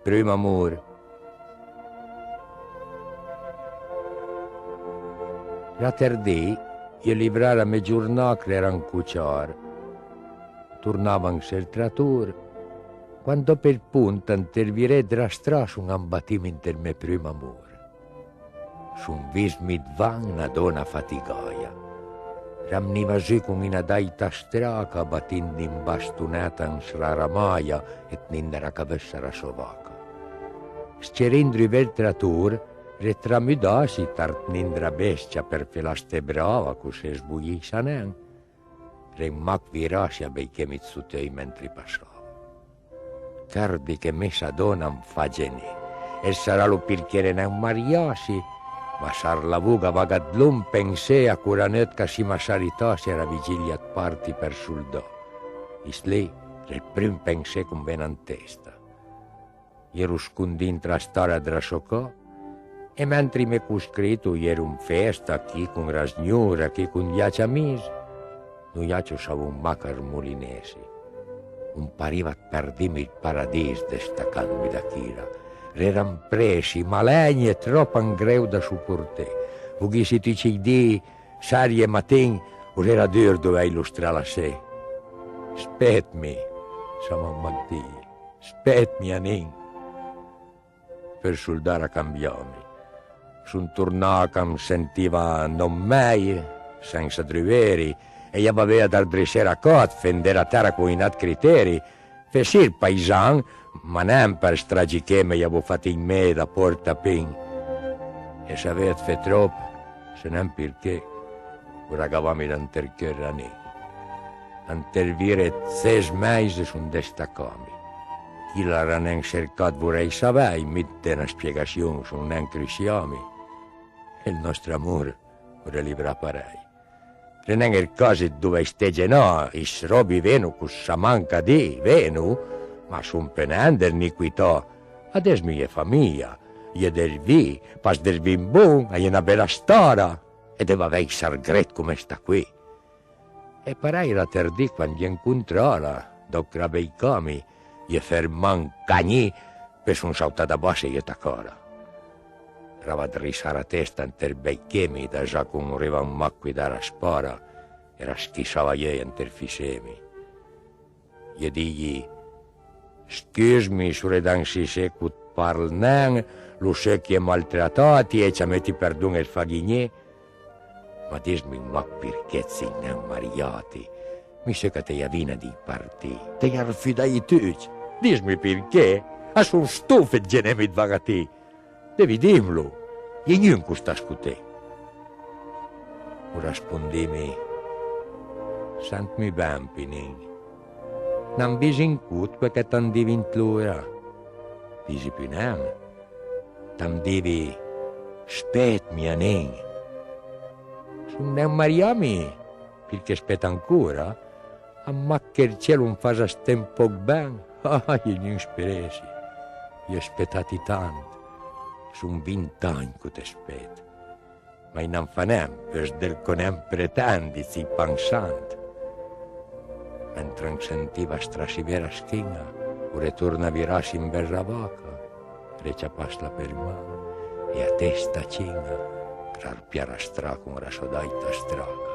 primo amor. La tardì, io livrare a me giornata era un cucciar. Tornava in sertratura, quando per punta intervirè della strada un ambattimento del mio primo amore. Sun vis mit van una donna fatigaia. Ramniva giù con una daita straca, battendo in bastonata in sraramaia e nindera cabessa la sovaca. Scerindro i veltratur, retramudasi tart nindra bestia per felaste brava, così sbuglisa nen. Remmac virasia bei che mi zutei mentre passava. Cardi che messa donna in fa genì, e sarà lo pirchiere nen mariasi, ma sar la vuga vagadlum pensé a curanet ca si masaritasi era vigilia parti per soldò. Islì, il prim pensé con ben in testa. Ero scundin tra storia della socò, e mentre mi fu scritto ero in festa, chi con rasgnura, chi con gli amici, noi stavo un macar molinesi. Un pariva perdimi il paradiso destacandomi da chira. Eran presi, malegni e troppo angreu da supportare. Ughi si ti ci di, sari e matin, ora era dur dove illustrare la sé. Spetmi, siamo matti, spetmi anin. Per soldare a cambiarmi. Sono tornato che mi sentiva non mai, senza driveri, e io aveva da dressare a cot, fendere a terra con i nat criteri. Fessi il paisan, ma non per stragiche mi avevo fatto in me da porta pin. E se avete fatto troppo, se non perché, uragavamo da interchiare a ne. Intervire 6 mesi sono destaccati. Chi l'ha non cercato vorrei sapere, mette una spiegazione su non cresciamo. E il nostro amore ora libera parei. Non è il caso dove stegge no, i robi venu con sa manca di venu, ma son penendo l'iniquità. Adesso mia famiglia, gli del vi, pas del vin buon, hai una bella storia, e deve avere sargret come sta qui. E parei la tardì quando gli incontrala, dopo la bei comi, gli ferman cagni, per son saltata bassa e t'acora. Rava drissare a testa inter bei chemi, da già con arriva un macqui dalla spara, era schissava ieri inter fisemi. Gli digli, scusami, suredansi secut parlen, lo secchi e maltrattati e ci metti perdono il faghigné, ma dismi ma perché sei innamoriati? Mi sa che te avvina di partì, te affidai tu, dismi perché? A son stufo e genemi vagati. Devi dirlo, e niente sta scutè. Ora rispondimi, sentimi ben, Pinin, non bisogna cut perché t'an devi intlura. Disi più non, t'an devi spetmi a nen. Sono non mariami, perché aspetta ancora, a che il cielo non fa stempo ben, io non speresi, io aspettati tanto. Sono 20 anni che ti aspetto, ma non fa niente, per del che non pretendi, si pensante. Mentre non sentiva strasivera schina, ora torna a virarsi in bella vaca, reccia passa per mano, e a testa cina, tra il piara stra con la sodaita straca.